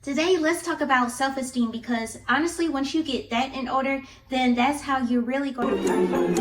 Today, let's talk about self-esteem, because honestly, once you get that in order, then that's how you're really going to flourish.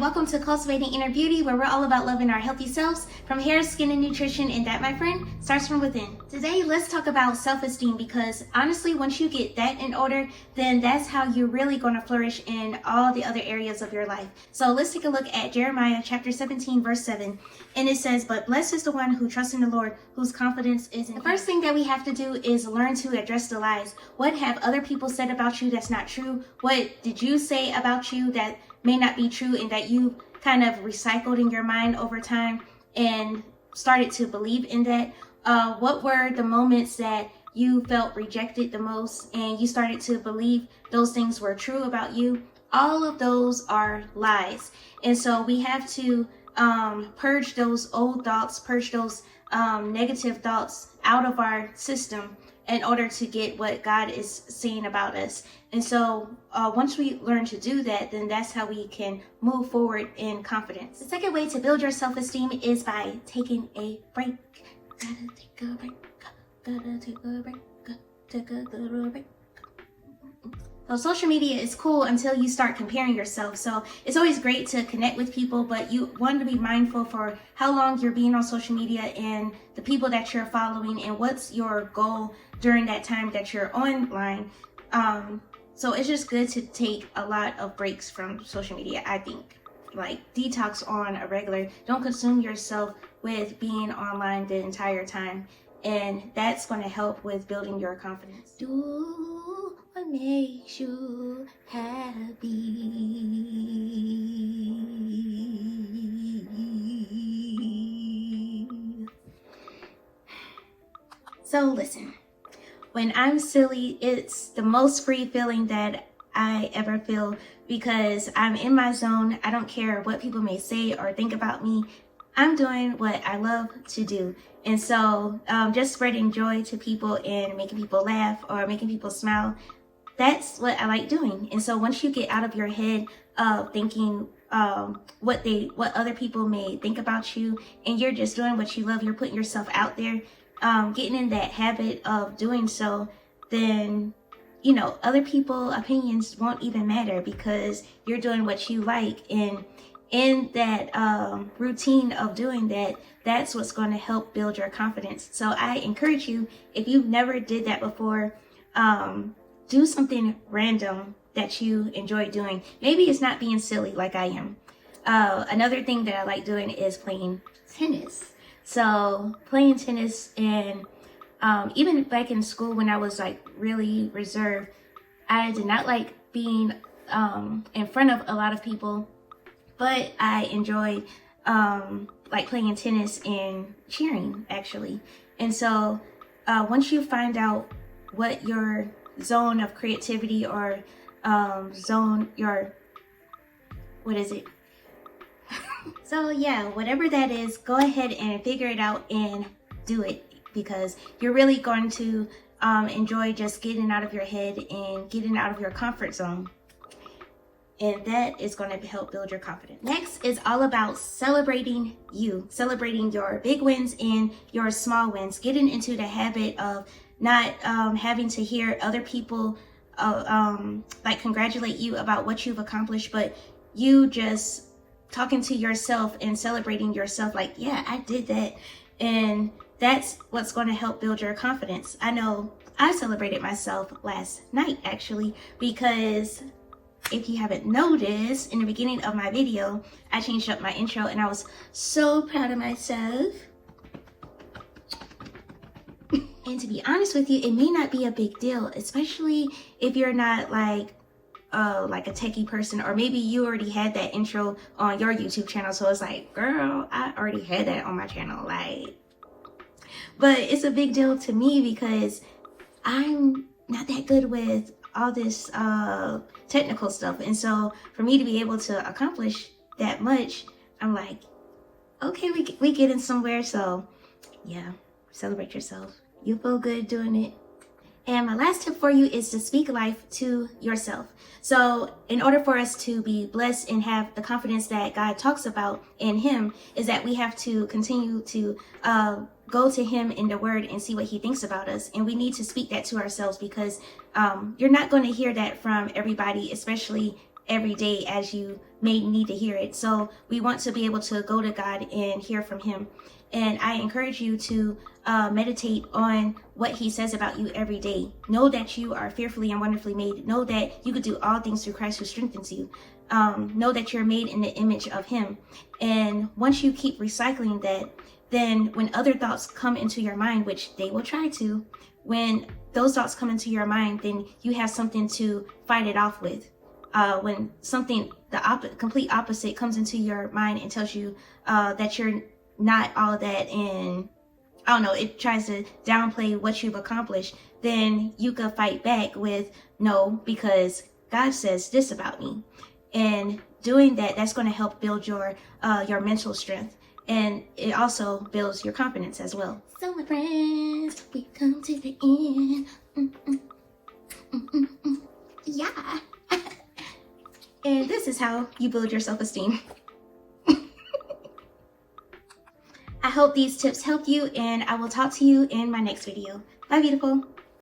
Welcome to Cultivating Inner Beauty, where we're all about loving our healthy selves, from hair, skin, and nutrition, and that, my friend, starts from within. Today, let's talk about self-esteem, because honestly, once you get that in order, then that's how you're really going to flourish in all the other areas of your life. So let's take a look at Jeremiah chapter 17, verse 7. And it says, "But blessed is the one who trusts in the Lord, whose confidence is in Him." The first thing that we have to do is learn to address the lies. What have other people said about you that's not true? What did you say about you that may not be true, and that you kind of recycled in your mind over time and started to believe in that? What were the moments that you felt rejected the most and you started to believe those things were true about you? All of those are lies. And so we have to purge those old thoughts, purge those negative thoughts out of our system in order to get what God is saying about us. And so once we learn to do that, then that's how we can move forward in confidence. The second way to build your self-esteem is by taking a break. Gotta take a break. Gotta take a break. Gotta take a little break. So social media is cool until you start comparing yourself. So it's always great to connect with people, but you want to be mindful for how long you're being on social media and the people that you're following and what's your goal during that time that you're online. So it's just good to take a lot of breaks from social media, I think. Like detox on a regular. Don't consume yourself with being online the entire time. And that's going to help with building your confidence. Do what makes you happy. So listen, when I'm silly, it's the most free feeling that I ever feel, because I'm in my zone. I don't care what people may say or think about me. I'm doing what I love to do. And so just spreading joy to people and making people laugh or making people smile, that's what I like doing. And so once you get out of your head of thinking what other people may think about you, and you're just doing what you love, you're putting yourself out there, getting in that habit of doing so, then other people's opinions won't even matter, because you're doing what you like. And in that routine of doing that, that's what's going to help build your confidence. So I encourage you, if you've never did that before, do something random that you enjoy doing. Maybe it's not being silly like I am. Another thing that I like doing is playing tennis. So playing tennis, and even back in school when I was like really reserved, I did not like being in front of a lot of people. But I enjoyed like playing tennis and cheering, actually. And so once you find out what your zone of creativity or so yeah, whatever that is, go ahead and figure it out and do it, because you're really going to enjoy just getting out of your head and getting out of your comfort zone. And that is going to help build your confidence. Next is all about celebrating you, celebrating your big wins and your small wins, getting into the habit of not having to hear other people like congratulate you about what you've accomplished, but you just talking to yourself and celebrating yourself like, yeah, I did that. And that's what's going to help build your confidence. I know I celebrated myself last night, actually, because if you haven't noticed, in the beginning of my video, I changed up my intro and I was so proud of myself. And to be honest with you, it may not be a big deal, especially if you're not like a techie person, or maybe you already had that intro on your YouTube channel. So it's like, girl, I already had that on my channel. But it's a big deal to me because I'm not that good with all this technical stuff. And so for me to be able to accomplish that much, I'm like, okay, we getting somewhere. So yeah, celebrate yourself. You feel good doing it. And my last tip for you is to speak life to yourself. So in order for us to be blessed and have the confidence that God talks about in Him, is that we have to continue to go to Him in the Word and see what He thinks about us. And we need to speak that to ourselves, because you're not going to hear that from everybody, especially every day, as you may need to hear it. So we want to be able to go to God and hear from Him. And I encourage you to meditate on what He says about you every day. Know that you are fearfully and wonderfully made. Know that you could do all things through Christ who strengthens you. Know that you're made in the image of Him. And once you keep recycling that, then when other thoughts come into your mind, which they will try to, when those thoughts come into your mind, then you have something to fight it off with. When something, the complete opposite, comes into your mind and tells you that you're not all that, and I don't know, it tries to downplay what you've accomplished, then you could fight back with, no, because God says this about me. And doing that, that's going to help build your mental strength, and it also builds your confidence as well. So my friends, we come to the end. Yeah. And this is how you build your self-esteem. I hope these tips help you, and I will talk to you in my next video. Bye, beautiful.